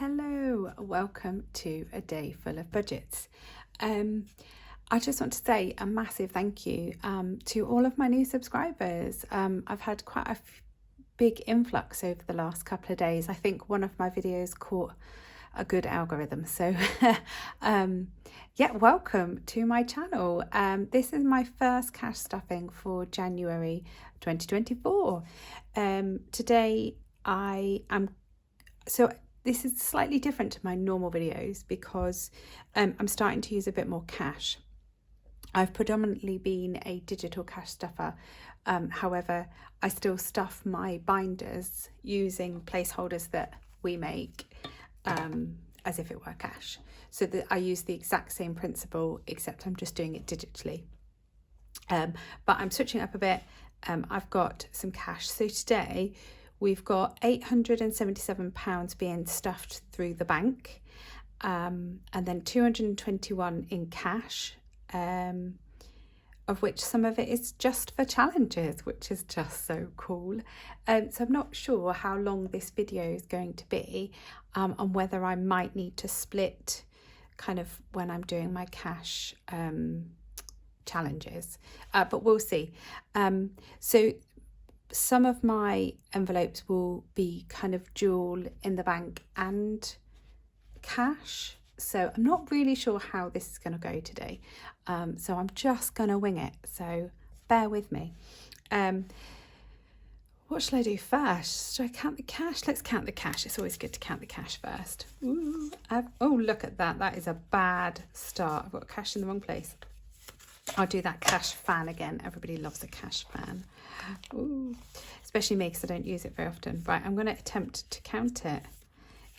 Hello, welcome to A Day Full of Budgets. I just want to say a massive thank you to all of my new subscribers. I've had quite a big influx over the last couple of days. I think one of my videos caught a good algorithm. So welcome to my channel. This is my first cash stuffing for January 2024. Today this is slightly different to my normal videos because I'm starting to use a bit more cash. I've predominantly been a digital cash stuffer. However, I still stuff my binders using placeholders that we make as if it were cash. So that I use the exact same principle, except I'm just doing it digitally. But I'm switching up a bit. I've got some cash. So today we've got £877 being stuffed through the bank, and then 221 in cash, of which some of it is just for challenges, which is just so cool. So I'm not sure how long this video is going to be, and whether I might need to split kind of when I'm doing my cash challenges, but we'll see. So some of my envelopes will be kind of dual in the bank and cash. So I'm not really sure how this is going to go today. So I'm just going to wing it. So bear with me. What shall I do first? Should I count the cash? Let's count the cash. It's always good to count the cash first. Ooh, oh, look at that. That is a bad start. I've got cash in the wrong place. I'll do that cash fan again. Everybody loves a cash fan. Ooh. Especially me, because I don't use it very often. Right, I'm going to attempt to count it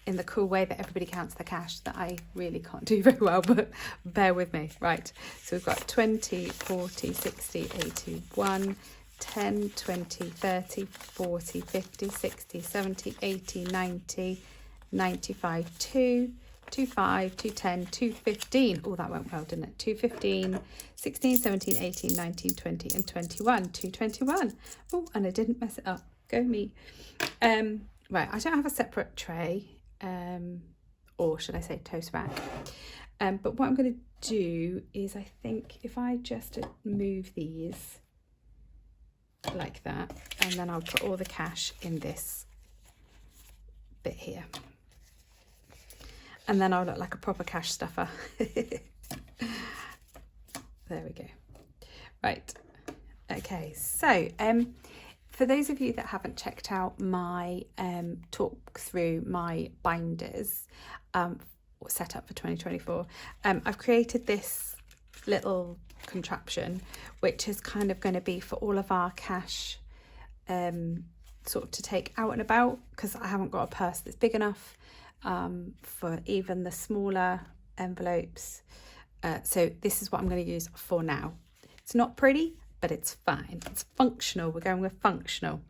in the cool way that everybody counts the cash that I really can't do very well, but bear with me. Right, so we've got 20, 40, 60, 80, 1, 10, 20, 30, 40, 50, 60, 70, 80, 90, 95, 2, 25, 210, 215. Oh, that went well, didn't it? 215, 16, 17, 18, 19, 20, and 21. 221. Oh, and I didn't mess it up. Go me. Right, I don't have a separate tray, or should I say toast rack. But what I'm going to do is, I think if I just move these like that, and then I'll put all the cash in this bit here. And then I'll look like a proper cash stuffer. There we go. Right. Okay. So, for those of you that haven't checked out my talk through my binders set up for 2024, I've created this little contraption, which is kind of going to be for all of our cash sort of to take out and about, because I haven't got a purse that's big enough for even the smaller envelopes. So this is what I'm going to use for now. It's not pretty, but it's fine. It's functional. We're going with functional.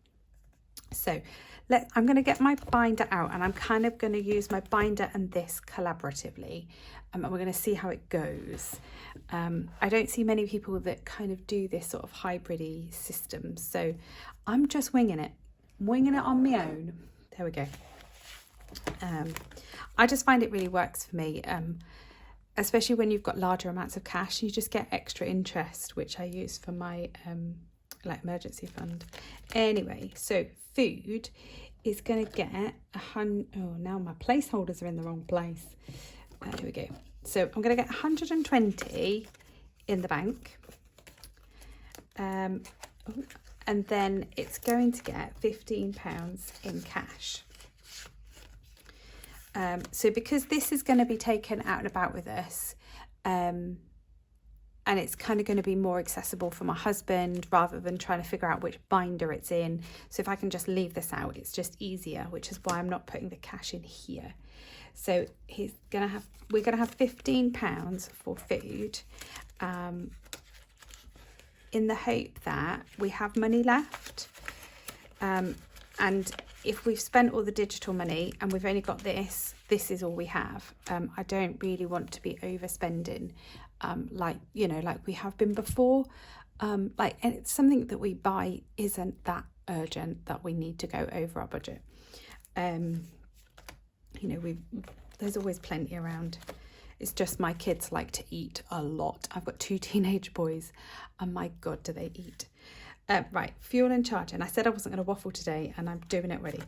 So I'm going to get my binder out, and I'm kind of going to use my binder and this collaboratively, and we're going to see how it goes. I don't see many people that kind of do this sort of hybrid-y system, so I'm just winging it on my own. There we go. I just find it really works for me, especially when you've got larger amounts of cash. You just get extra interest, which I use for my like emergency fund. Anyway, so food is going to get now my placeholders are in the wrong place. Here we go. So I'm going to get 120 in the bank, and then it's going to get £15 in cash. So because this is going to be taken out and about with us, and it's kind of going to be more accessible for my husband rather than trying to figure out which binder it's in. So if I can just leave this out, it's just easier, which is why I'm not putting the cash in here. So we're going to have £15 for food, in the hope that we have money left. And if we've spent all the digital money and we've only got this is all we have. I don't really want to be overspending, like we have been before. And it's something that we buy isn't that urgent that we need to go over our budget. you know, there's always plenty around. It's just my kids like to eat a lot. I've got 2 teenage boys, and my God, do they eat. Right, fuel and charging. I said I wasn't going to waffle today, and I'm doing it already.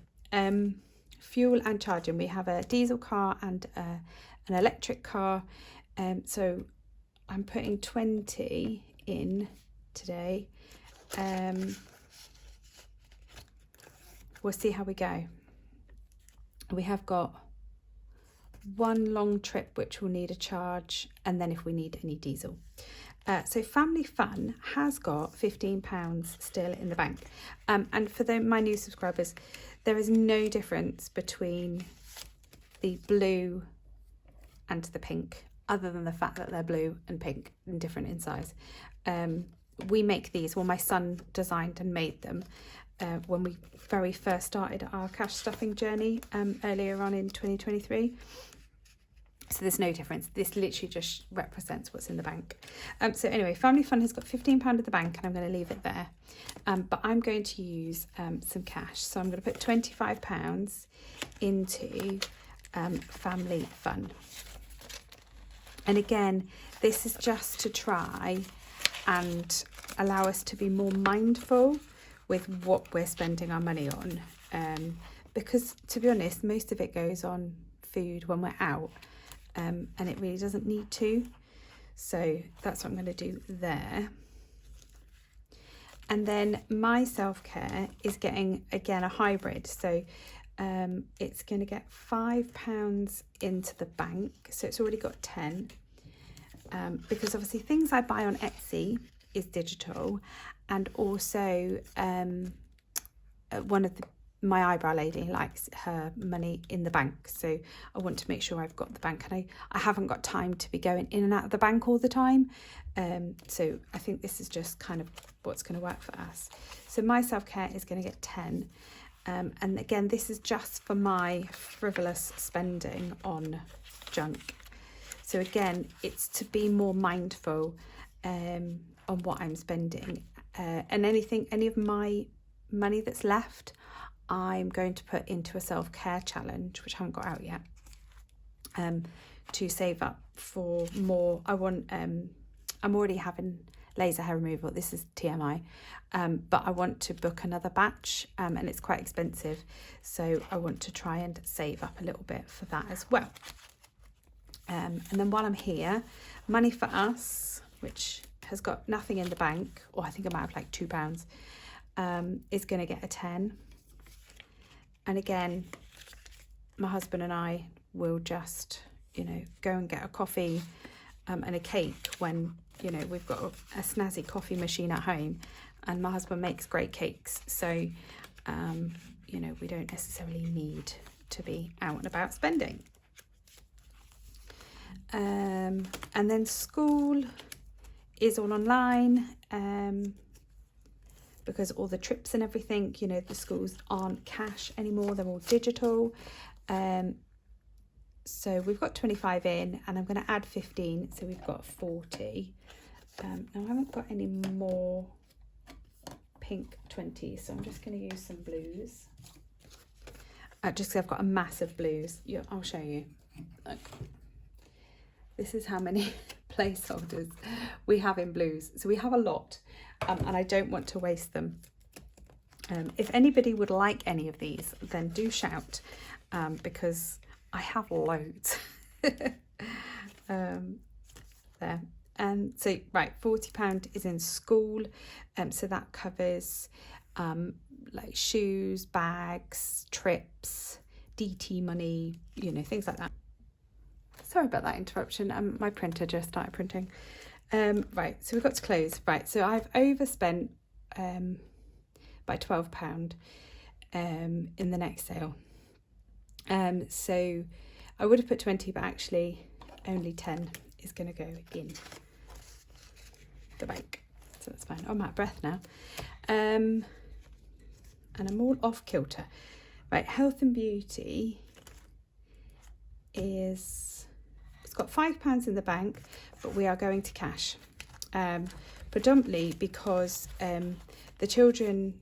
Fuel and charging. We have a diesel car and an electric car. So I'm putting 20 in today. We'll see how we go. We have got one long trip which will need a charge, and then if we need any diesel. So Family Fun has got £15 still in the bank. And for my new subscribers, there is no difference between the blue and the pink, other than the fact that they're blue and pink and different in size. We make these, well, my son designed and made them when we very first started our cash stuffing journey earlier on in 2023. So there's no difference. This literally just represents what's in the bank. So anyway, Family Fun has got £15 in the bank, and I'm going to leave it there. But I'm going to use some cash. So I'm going to put £25 into Family Fun. And again, this is just to try and allow us to be more mindful with what we're spending our money on. Because to be honest, most of it goes on food when we're out. And it really doesn't need to. So that's what I'm going to do there. And then my self-care is getting, again, a hybrid. So it's going to get £5 into the bank. So it's already got 10. Because obviously things I buy on Etsy is digital. And also my eyebrow lady likes her money in the bank, so I want to make sure I've got the bank, and I haven't got time to be going in and out of the bank all the time, so I think this is just kind of what's going to work for us. So my self-care is going to get 10, and again, this is just for my frivolous spending on junk. So again, it's to be more mindful on what I'm spending, and any of my money that's left, I'm going to put into a self-care challenge, which I haven't got out yet, to save up for more. I'm already having laser hair removal. This is TMI, but I want to book another batch, and it's quite expensive. So I want to try and save up a little bit for that as well. And then while I'm here, Money for Us, which has got nothing in the bank, or I think I might have like £2, is going to get a 10. And again, my husband and I will just, go and get a coffee and a cake when, we've got a snazzy coffee machine at home, and my husband makes great cakes. So, we don't necessarily need to be out and about spending. And then school is all online. Because all the trips and everything, the schools aren't cash anymore, they're all digital. So we've got 25 in, and I'm going to add 15, so we've got 40. Now I haven't got any more pink 20s, so I'm just going to use some blues. Just because I've got a massive blues. Yeah, I'll show you. Look. This is how many placeholders we have in blues. So we have a lot. And I don't want to waste them. If anybody would like any of these, then do shout, because I have loads. There. And so, right, £40 is in school. So that covers like shoes, bags, trips, DT money, things like that. Sorry about that interruption. My printer just started printing. Right, so we've got to close. Right, so I've overspent by £12 in the next sale. So I would have put 20, but actually only 10 is going to go in the bank. So that's fine. I'm out of breath now. And I'm all off kilter. Right, health and beauty is... It's got £5 in the bank, but we are going to cash, predominantly because the children,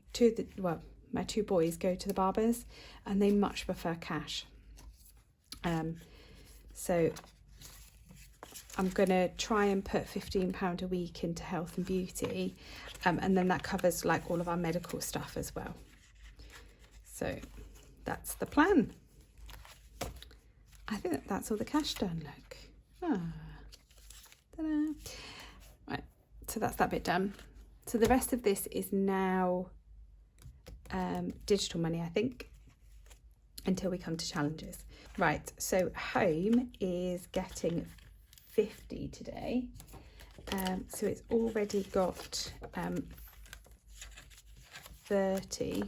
my 2 boys go to the barbers, and they much prefer cash. So I'm going to try and put £15 a week into health and beauty, and then that covers like all of our medical stuff as well. So that's the plan. I think that's all the cash done, look. Ta-da. Right, so that's that bit done. So the rest of this is now digital money, I think, until we come to challenges. Right, so home is getting 50 today. So it's already got 30.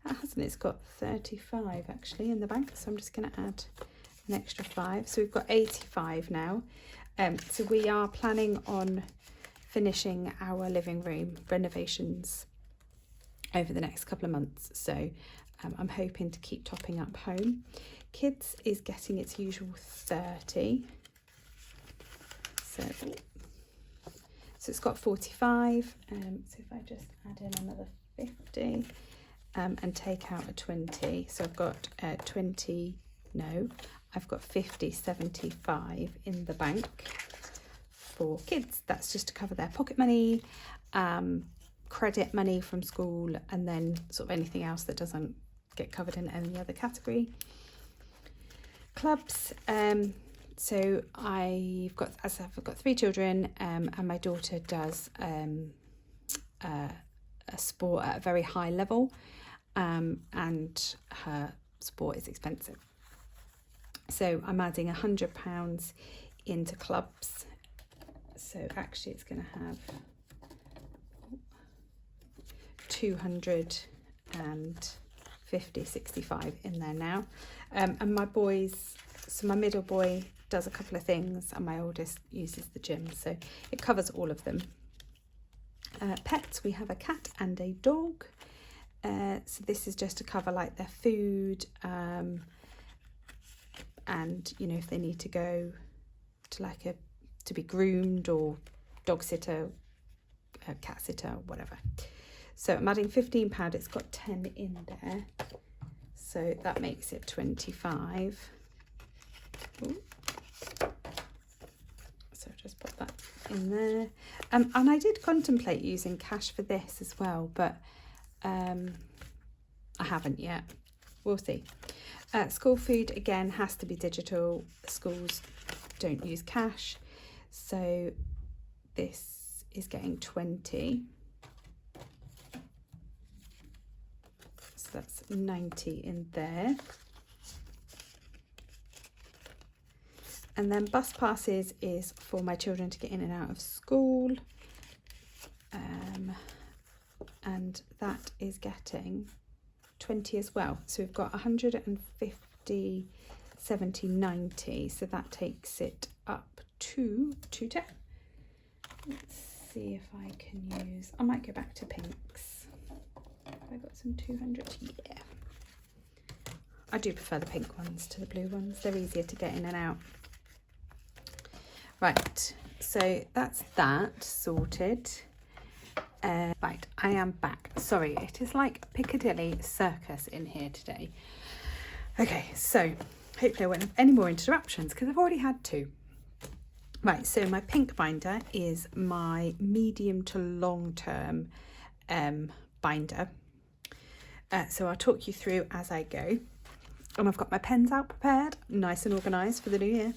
That hasn't, it's got 35 actually in the bank. So I'm just going to add an extra 5. So we've got 85 now. So we are planning on finishing our living room renovations over the next couple of months. So I'm hoping to keep topping up home. Kids is getting its usual 30. So it's got 45. So if I just add in another 50 and take out a 20. So I've got 20, no, I've got 50, 75 in the bank for kids. That's just to cover their pocket money, credit money from school, and then sort of anything else that doesn't get covered in any other category. Clubs, so I've got 3 children, and my daughter does a sport at a very high level, and her sport is expensive. So I'm adding £100 into clubs. So actually it's going to have 250, 65 in there now. And my boys, so my middle boy does a couple of things and my oldest uses the gym. So it covers all of them. Pets, we have a cat and a dog. So this is just to cover like their food, and you know, if they need to go to like to be groomed, or dog sitter, cat sitter, whatever. So I'm adding £15. It's got 10 in there, so that makes it 25. Ooh. So just put that in there. And I did contemplate using cash for this as well, but I haven't yet. We'll see. School food, again, has to be digital. Schools don't use cash. So this is getting 20. So that's 90 in there. And then bus passes is for my children to get in and out of school. And that is getting 20 as well. So we've got 150, 70, 90. So that takes it up to 210. Let's see if I can use, I might go back to pinks. Have I got some 200? Yeah. I do prefer the pink ones to the blue ones. They're easier to get in and out. Right, so that's that sorted. Right, I am back. Sorry, it is like Piccadilly Circus in here today. Okay, so hopefully I won't have any more interruptions because I've already had 2. Right, so my pink binder is my medium to long term binder. So I'll talk you through as I go. And I've got my pens out prepared, nice and organised for the new year.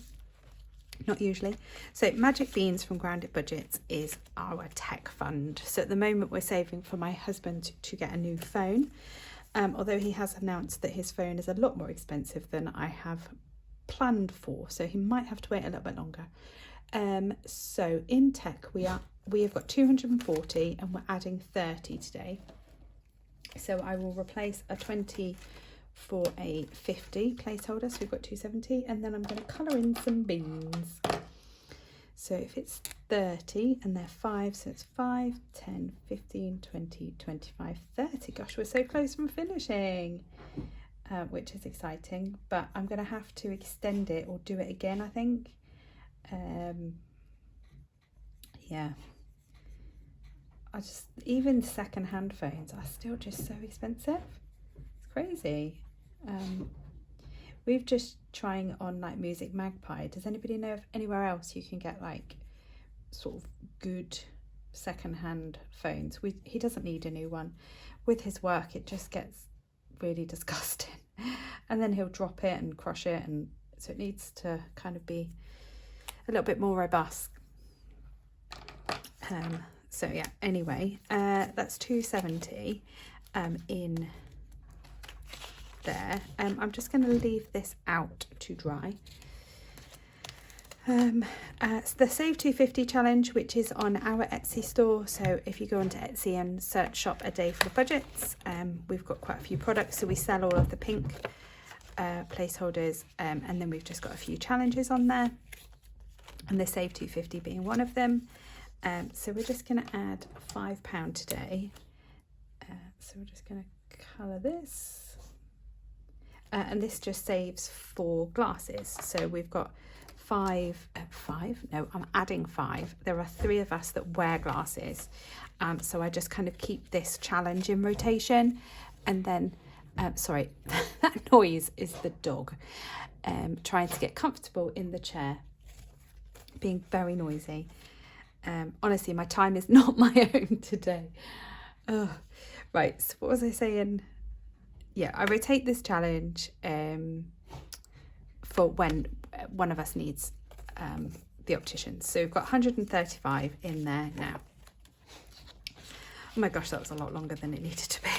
Not usually. So Magic Beans from Grounded Budgets is our tech fund. So at the moment we're saving for my husband to get a new phone, although he has announced that his phone is a lot more expensive than I have planned for, so he might have to wait a little bit longer. So in tech we have got 240 and we're adding 30 today. So I will replace a 20 for a 50 placeholder, so we've got 270, and then I'm going to colour in some bins. So if it's 30 and they're 5, so it's 5, 10, 15, 20, 25, 30. Gosh, we're so close from finishing, which is exciting, but I'm going to have to extend it or do it again, I think. Yeah. Even second-hand phones are still just so expensive. It's crazy. We've just trying on like Music Magpie. Does anybody know if anywhere else you can get like sort of good second-hand phones? He doesn't need a new one. With his work, it just gets really disgusting, and then he'll drop it and crush it, and so it needs to kind of be a little bit more robust. So yeah, anyway, that's 270 in there. I'm just going to leave this out to dry. It's the Save 250 challenge, which is on our Etsy store. So if you go onto Etsy and search shop A Day Full of Budgets, we've got quite a few products. So we sell all of the pink placeholders, and then we've just got a few challenges on there, and the Save 250 being one of them. So we're just going to add £5 today. So we're just going to colour this, and this just saves 4 glasses. So we've got five. No, I'm adding 5. There are 3 of us that wear glasses, so I just kind of keep this challenge in rotation, and then sorry, that noise is the dog trying to get comfortable in the chair, being very noisy. Honestly, my time is not my own today. Right, so what was I saying? Yeah, I rotate this challenge for when one of us needs the optician. So we've got 135 in there now. Oh my gosh, that was a lot longer than it needed to be.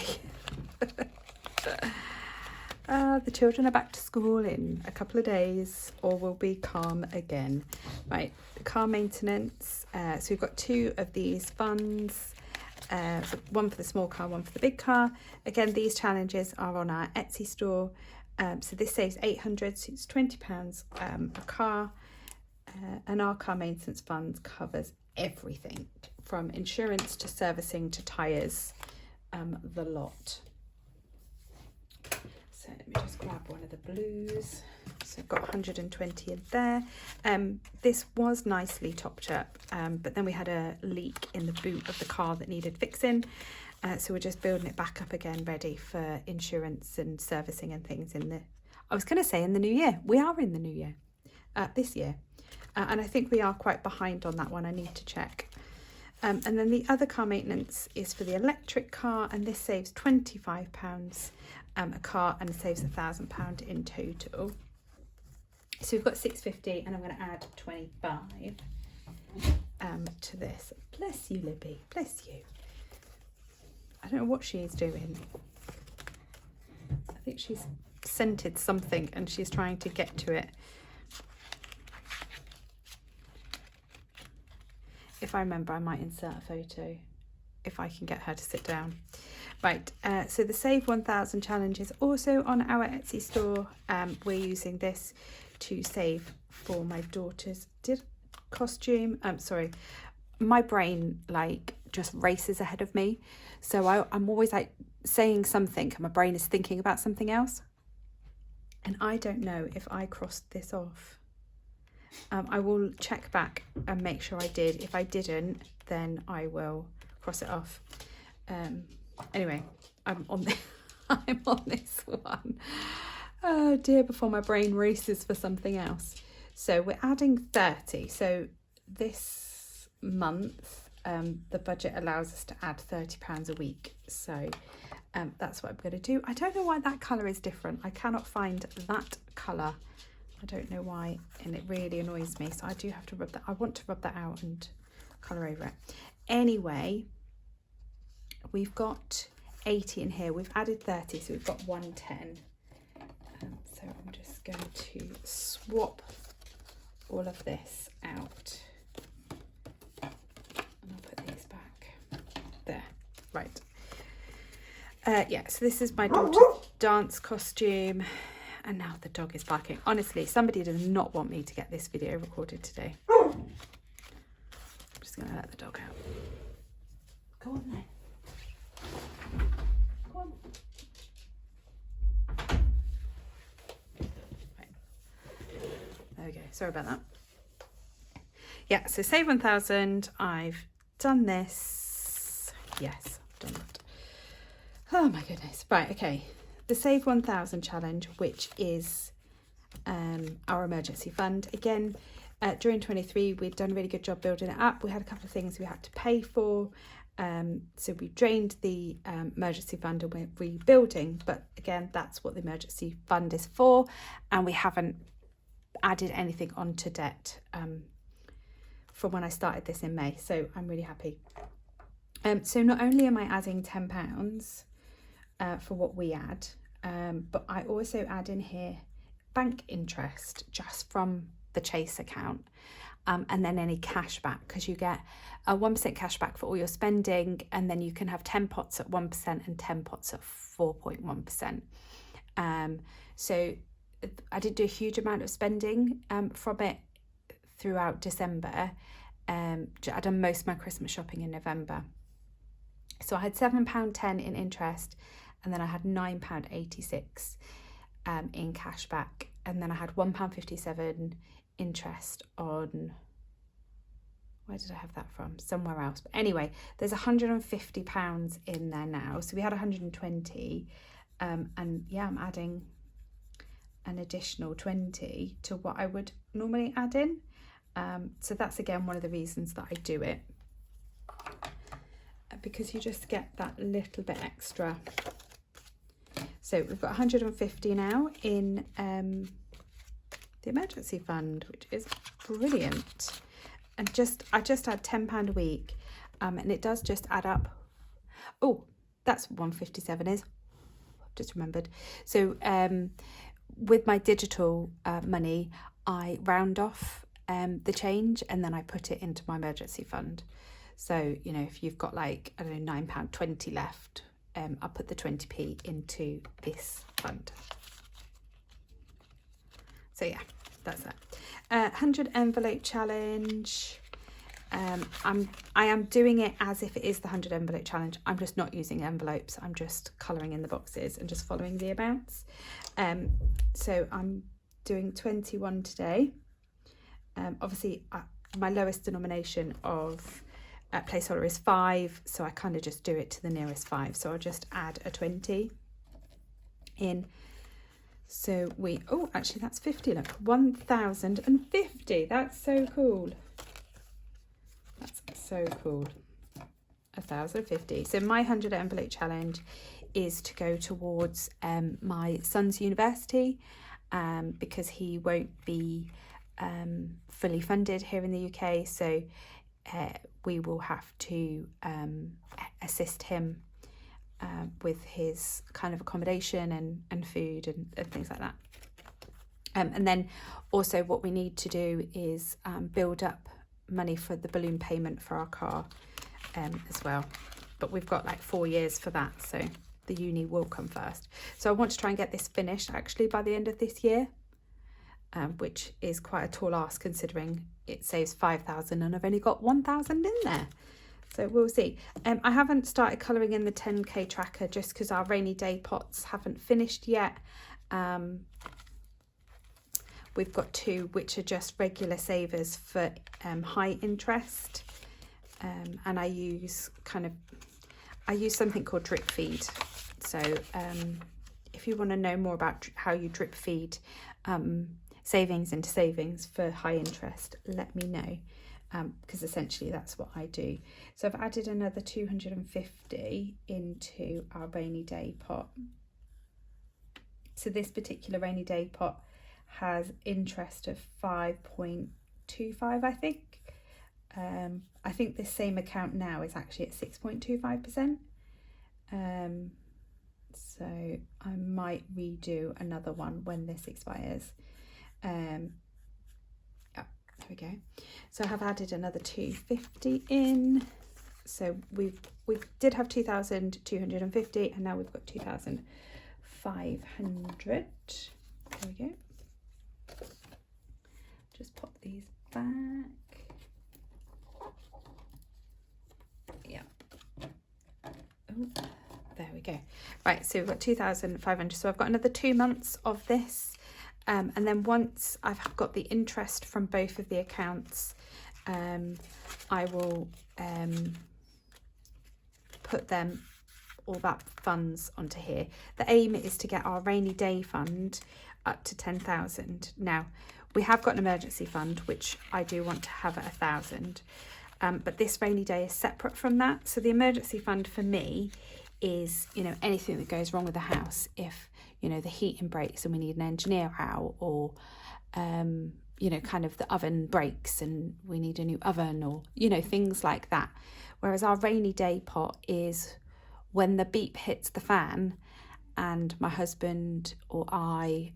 The children are back to school in a couple of days, or will be calm again. Right, car maintenance. So we've got 2 of these funds, one for the small car, one for the big car. Again, these challenges are on our Etsy store. So this saves 800, so it's £20 a car. And our car maintenance fund covers everything from insurance to servicing to tyres, the lot. So let me just grab one of the blues. So I've got 120 in there. This was nicely topped up, but then we had a leak in the boot of the car that needed fixing. So we're just building it back up again, ready for insurance and servicing and things in the, I was going to say in the new year. We are in the new year, this year. And I think we are quite behind on that one. I need to check. And then the other car maintenance is for the electric car, and this saves £25 a car and saves £1,000 in total. So we've got 650, and I'm going to add 25 to this. Bless you, Libby. Bless you. I don't know what she's doing. I think she's scented something and she's trying to get to it. If I remember, I might insert a photo if I can get her to sit down. Right, so the Save 1000 challenge is also on our Etsy store. We're using this to save for my daughter's costume. Sorry, my brain like just races ahead of me. So I'm always like saying something and my brain is thinking about something else. And I don't know if I crossed this off. I will check back and make sure I did. If I didn't, then I will cross it off. Anyway, I'm on this one. Oh dear, before my brain races for something else. So we're adding 30. So this month, the budget allows us to add £30 a week. So that's what I'm going to do. I don't know why that colour is different. I cannot find that colour. I don't know why, and it really annoys me. So I do have to rub that. I want to rub that out and colour over it. Anyway, we've got 80 in here. We've added 30, so we've got 110. So I'm just going to swap all of this out. And I'll put these back there. Right. Yeah, so this is my daughter's dance costume. And now the dog is barking. Honestly, somebody does not want me to get this video recorded today. I'm just going to let the dog out. Go on then. Go on. Right. There we go. Sorry about that. Yeah, so Save 1000. I've done this. Yes, I've done that. Oh my goodness. Right, okay. The Save 1000 challenge, which is our emergency fund. Again, during 23, we'd done a really good job building it up. We had a couple of things we had to pay for. So we drained the emergency fund and we're rebuilding. But again, that's what the emergency fund is for. And we haven't added anything onto debt from when I started this in May. So I'm really happy. So not only am I adding £10 for what we add, but I also add in here bank interest just from the Chase account, and then any cash back, because you get a 1% cash back for all your spending, and then you can have 10 pots at 1% and 10 pots at 4.1%. So I didn't do a huge amount of spending from it throughout December. I'd done most of my Christmas shopping in November. So I had £7.10 in interest, and then I had £9.86 in cash back, and then I had £1.57 interest on, where did I have that from? Somewhere else. But anyway, there's £150 in there now. So we had 120, and yeah, I'm adding an additional 20 to what I would normally add in. So that's again one of the reasons that I do it, because you just get that little bit extra. So we've got 150 now in the emergency fund, which is brilliant. And I just add £10 a week, and it does just add up. Oh, that's what 157 is. Just remembered. So with my digital money, I round off the change, and then I put it into my emergency fund. So, you know, if you've got like, I don't know, £9.20 left, I'll put the 20p into this fund. So yeah, that's that. 100 envelope challenge. I am doing it as if it is the 100 envelope challenge. I'm just not using envelopes. I'm just colouring in the boxes and just following the amounts. So I'm doing 21 today. Obviously, my lowest denomination of placeholder is 5, so I kind of just do it to the nearest 5. So I'll just add a 20 in. So oh, actually that's 50, look, 1,050. That's so cool. That's so cool. 1,050. So my 100 envelope challenge is to go towards my son's university, because he won't be fully funded here in the UK. So we will have to assist him with his kind of accommodation and food and things like that. And then also what we need to do is build up money for the balloon payment for our car as well. But we've got like 4 years for that, so the uni will come first. So I want to try and get this finished actually by the end of this year, which is quite a tall ask considering it saves 5,000 and I've only got 1,000 in there. So we'll see. I haven't started colouring in the 10k tracker just because our rainy day pots haven't finished yet. We've got 2 which are just regular savers for high interest, and I use something called drip feed. So if you want to know more about how you drip feed savings into savings for high interest, let me know. Because essentially that's what I do. So I've added another 250 into our rainy day pot. So this particular rainy day pot has interest of 5.25, I think. I think this same account now is actually at 6.25%. So I might redo another one when this expires. There we go. So I have added another 250 in. So we did have 2,250 and now we've got 2,500. There we go. Just pop these back. Yeah. Oh, there we go. Right, so we've got 2,500. So I've got another 2 months of this. And then once I've got the interest from both of the accounts, I will put all that funds onto here. The aim is to get our rainy day fund up to 10,000. Now, we have got an emergency fund, which I do want to have at 1,000. But this rainy day is separate from that. So the emergency fund for me is, you know, anything that goes wrong with the house. If, you know, the heating breaks and we need an engineer out, or, you know, kind of the oven breaks and we need a new oven, or, you know, things like that. Whereas our rainy day pot is when the beep hits the fan and my husband or I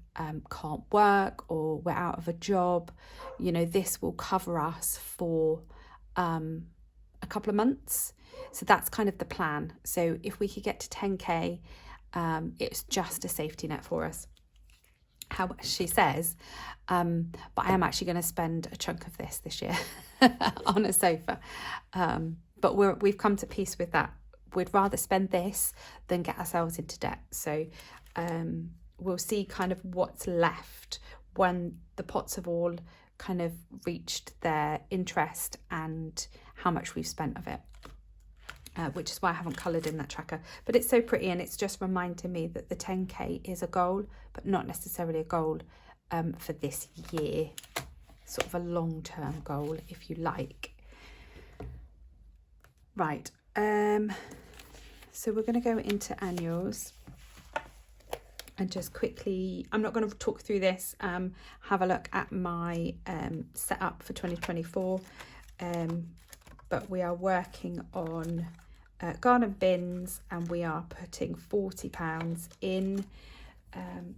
can't work, or we're out of a job, you know, this will cover us for a couple of months. So that's kind of the plan. So if we could get to 10k, it's just a safety net for us. How she says, but I am actually going to spend a chunk of this year on a sofa. But we've come to peace with that. We'd rather spend this than get ourselves into debt. So we'll see kind of what's left when the pots have all kind of reached their interest and how much we've spent of it, which is why I haven't coloured in that tracker. But it's so pretty, and it's just reminding me that the 10k is a goal, but not necessarily a goal for this year, sort of a long-term goal, if you like. Right, so we're going to go into annuals. And just quickly, I'm not going to talk through this, have a look at my setup for 2024, but we are working on garden bins, and we are putting £40 in,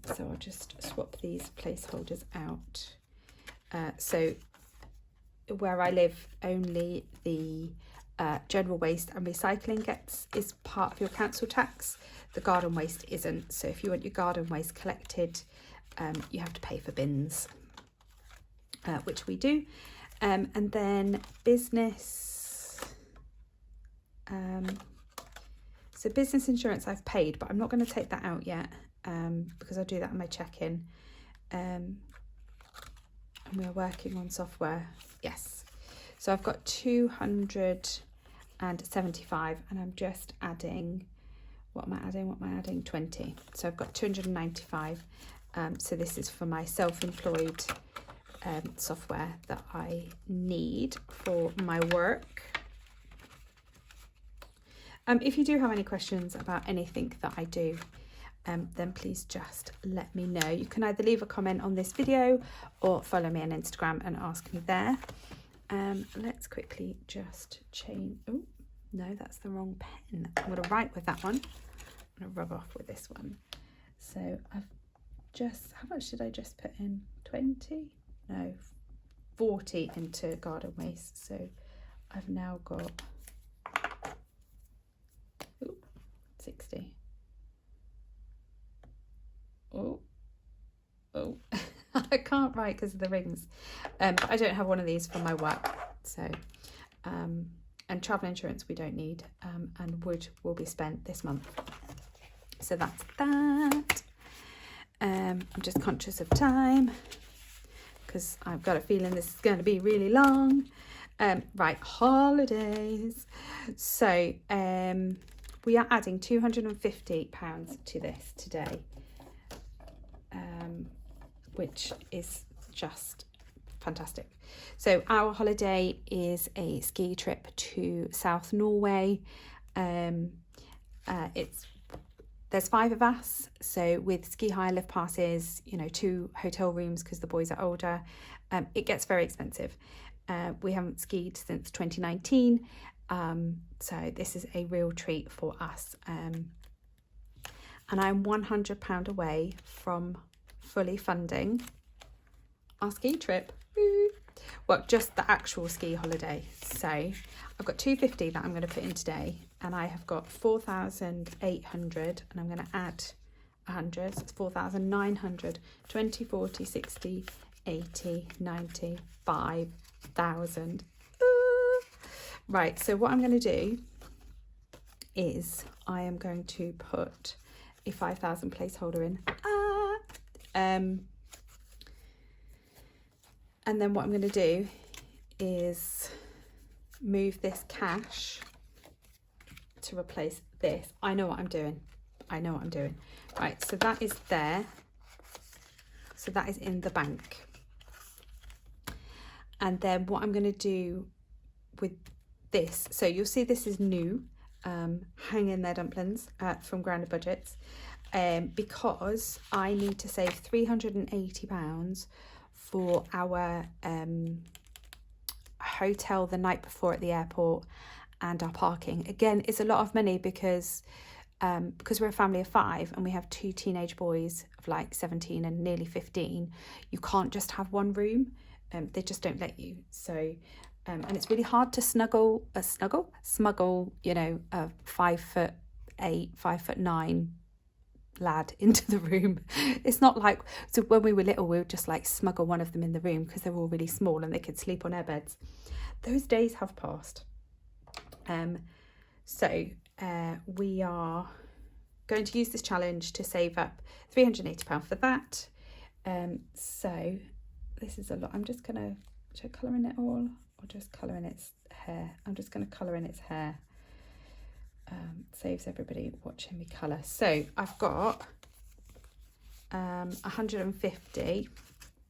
so I'll just swap these placeholders out. So where I live, only the general waste and recycling is part of your council tax. The garden waste isn't. So if you want your garden waste collected, you have to pay for bins, which we do. And then business. So business insurance I've paid, but I'm not going to take that out yet, because I do that in my check-in. And we're working on software. Yes. So I've got 275, and I'm just adding, what am I adding? 20. So I've got 295. So this is for my self-employed software that I need for my work. If you do have any questions about anything that I do, then please just let me know. You can either leave a comment on this video or follow me on Instagram and ask me there. Let's quickly just change. Oh, no, that's the wrong pen. I'm going to write with that one. I'm going to rub off with this one. So I've just, how much did I just put in? 20? No, 40 into garden waste. So I've now got 60. Oh, I can't write because of the rings. But I don't have one of these for my work. So, and travel insurance we don't need, and wood will be spent this month. So that's that. I'm just conscious of time because I've got a feeling this is going to be really long. Right, holidays. So we are adding £250 to this today, which is just fantastic. So our holiday is a ski trip to South Norway. There's 5 of us, so with ski hire lift passes, you know, 2 hotel rooms because the boys are older, it gets very expensive. We haven't skied since 2019, so this is a real treat for us. And I'm £100 away from fully funding our ski trip. Woo. Well, just the actual ski holiday. So I've got 250 that I'm going to put in today, and I have got 4,800, and I'm going to add 100. So it's 4,900, 20, 40, 60, 80, 90, 5,000. Right, so what I'm going to do is I am going to put a 5,000 placeholder in. And then what I'm going to do is move this cash to replace this. I know what I'm doing. Right, so that is there. So that is in the bank. And then what I'm going to do with this, so you'll see this is new, hang in there dumplings from Grounded Budgets, because I need to save £380 for our hotel the night before at the airport and our parking. Again, it's a lot of money because we're a family of 5 and we have 2 teenage boys of like 17 and nearly 15. You can't just have one room. They just don't let you. So, and it's really hard to smuggle, you know, a 5'8", 5'9" lad into the room. It's not like, so when we were little, we would just like smuggle one of them in the room because they were all really small and they could sleep on our beds. Those days have passed. So we are going to use this challenge to save up £380 for that. So this is a lot. I'm just gonna, should I colour in it all or just colour in its hair? I'm just gonna colour in its hair. Saves everybody watching me colour. So I've got 150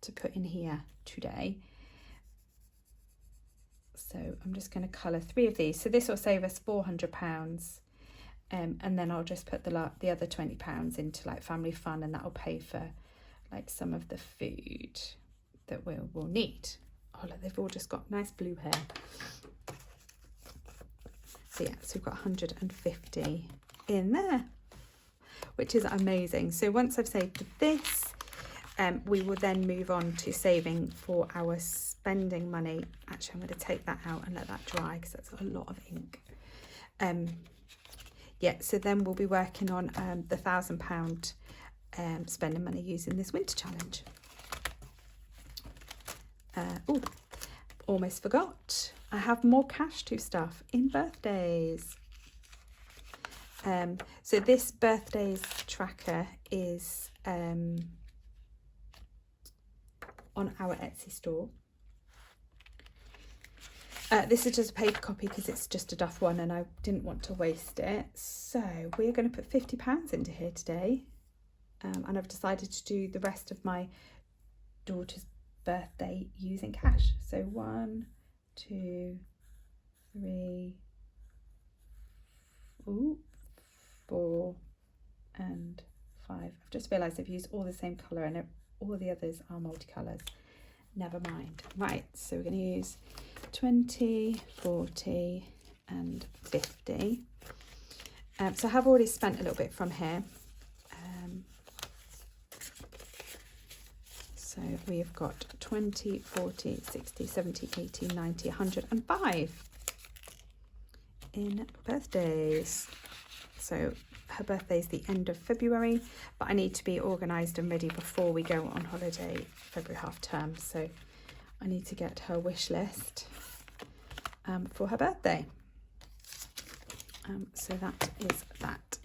to put in here today. So I'm just going to colour 3 of these. So this will save us £400, and then I'll just put the other £20 into like family fun, and that will pay for like some of the food that we'll need. Oh look, they've all just got nice blue hair. So yeah, so we've got 150 in there, which is amazing. So once I've saved this, we will then move on to saving for our spending money. Actually, I'm going to take that out and let that dry because that's a lot of ink. Yeah, so then we'll be working on the £1,000 spending money using this winter challenge. Oh, almost forgot. I have more cash to stuff in birthdays. So this birthdays tracker is on our Etsy store. This is just a paper copy because it's just a duff one and I didn't want to waste it. So we're going to put £50 into here today. And I've decided to do the rest of my daughter's birthday using cash. So 1, 2, 3, 4 and 5. I've just realised I've used all the same colour and all the others are multicolours. Never mind. Right, so we're going to use 20, 40 and 50. So I have already spent a little bit from here. So we've got 20, 40, 60, 70, 80, 90, 105 in birthdays. So her birthday is the end of February, but I need to be organised and ready before we go on holiday February half term. So I need to get her wish list for her birthday. So that is that.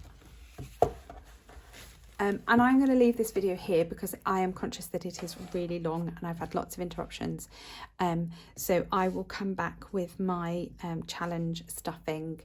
And I'm going to leave this video here because I am conscious that it is really long and I've had lots of interruptions. So I will come back with my challenge stuffing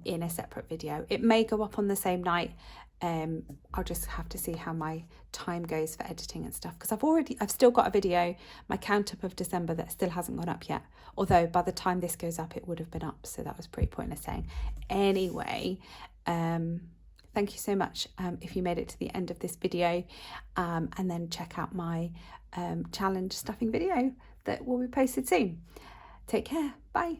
in a separate video. It may go up on the same night. I'll just have to see how my time goes for editing and stuff, because I've still got a video, my count up of December, that still hasn't gone up yet, although by the time this goes up it would have been up, so that was pretty pointless saying. Anyway, thank you so much if you made it to the end of this video, and then check out my challenge stuffing video that will be posted soon. Take care, bye.